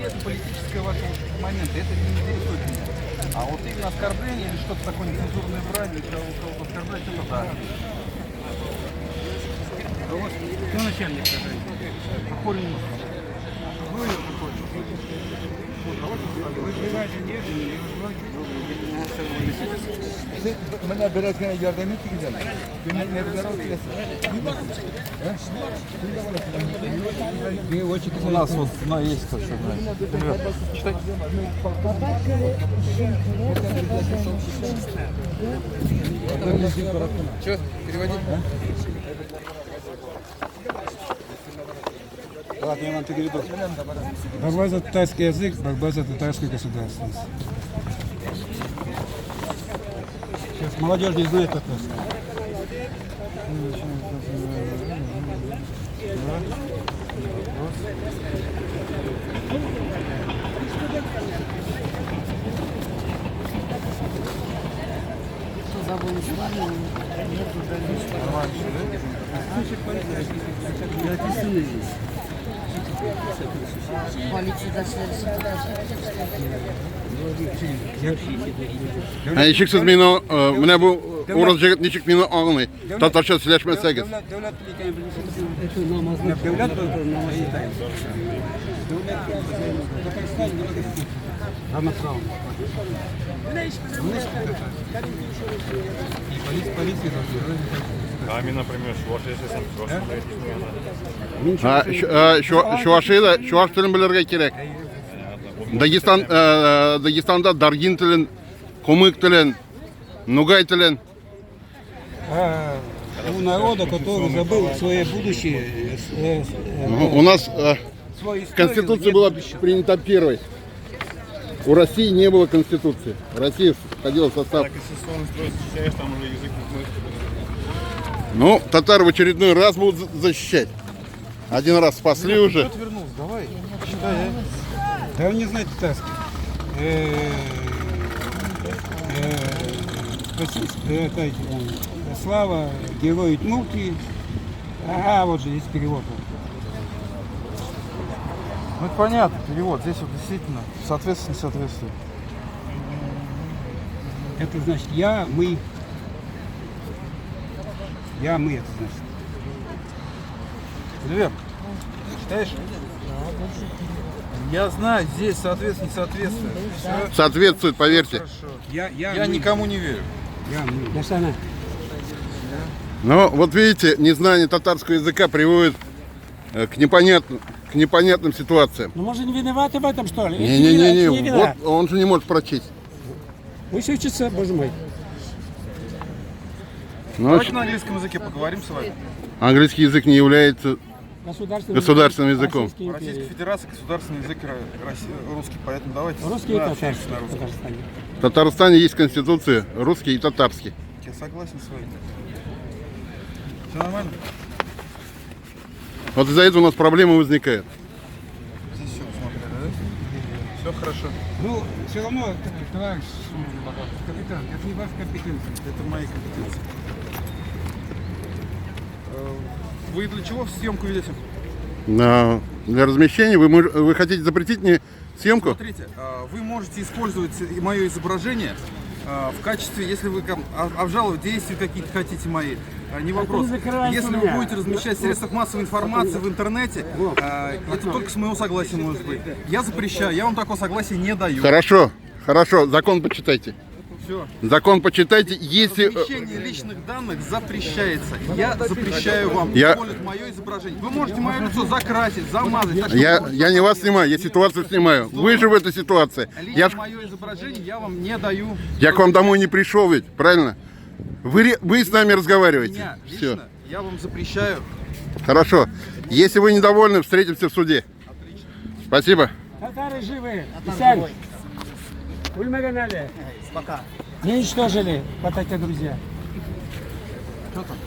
это политическое ваше момент, это не интересует меня. А вот именно оскорбление или что-то такое, нецензурное брань, или кого-то оскорблять, это да. А вот кто начальник, скажите? Какой не может? Вы какой? Вы живете нет, Bana biraz yardım et güzel. Ne kadar olsun? У нас вот есть то, что читай. Че, переводить? Ладно, я вам переведу. Борьба за татарский язык, борьба за татарскую государственность. Сейчас молодежь не знает татарский. Nechik siz meni mana bu o'roz jigit nechik meni og'ni tatarcha silashmasangiz. Devlet birliği devlet Ами, например, Şuaş tilini bilirge kerak. Dagestanda Dargin tilin, Komik tilin, Nogay tilin. У народа, который забыл свое будущее, У нас свою историю, Конституция нет была будущего. принята первой. У России не было Конституции. Россия входила в состав. конституционный строй защищаешь, там уже язык Ну, татары в очередной раз будут защищать. Один раз спасли уже. Кто-то вернулся, давай. Читай, Да он не знает татарский. Слава, герой Удмуртии. Ага, вот же здесь перевод. Ну это понятно, перевод. Здесь вот действительно соответственно, не соответствует. Это значит я, мы. Я, мы, это значит. Лев, читаешь? Я знаю, здесь соответственно, не соответствует. Все Соответствует, поверьте. хорошо. Я Я мы. никому не верю. Я, мы. Да что она? Но вот видите, незнание татарского языка приводит к непонятным ситуациям. Ну, может, не виноваты в этом, что ли? Не-не-не, Не вот виноват. он же не может прочесть. Пусть учится, боже мой. Ну, Давайте на английском языке поговорим с вами. английский язык не является Государственным языком. Российской В Российской империи. Федерации государственный язык русский, поэтому давайте Русский и общаемся татарский на в русском. Татарстане. В Татарстане есть конституция, русский и татарский. Я согласен с вами. Все нормально? Вот из-за этого у нас проблемы возникают. Здесь все посмотрели, да? Все хорошо. Ну, все равно, товарищ капитан, это не ваша компетенция. Это мои компетенции. Вы для чего съемку ведете? Для размещения вы хотите запретить мне съемку? Смотрите, вы можете использовать мое изображение в качестве, если вы обжаловать действия какие-то хотите мои, не вопрос. закрывайте Если вы меня. будете размещать в средствах массовой информации в интернете, это только с моего согласия может быть. Я запрещаю, я вам такого согласия не даю. Хорошо, хорошо, закон почитайте. Все. Закон почитайте, если... Размещение личных данных запрещается. Я запрещаю вам Я- использовать мое изображение. Вы можете мое лицо закрасить, замазать. так что Я не вас снимаю, я ситуацию снимаю. Вы же в этой ситуации. лично мое изображение я вам не даю. Я к вам домой не пришел ведь, правильно? Вы с нами разговариваете. Меня Все, лично я вам запрещаю. хорошо. Если вы недовольны, встретимся в суде. Спасибо. Татары живы. Исянь. Ульмаганали. Пока. Не уничтожили, вот эти друзья. Что там?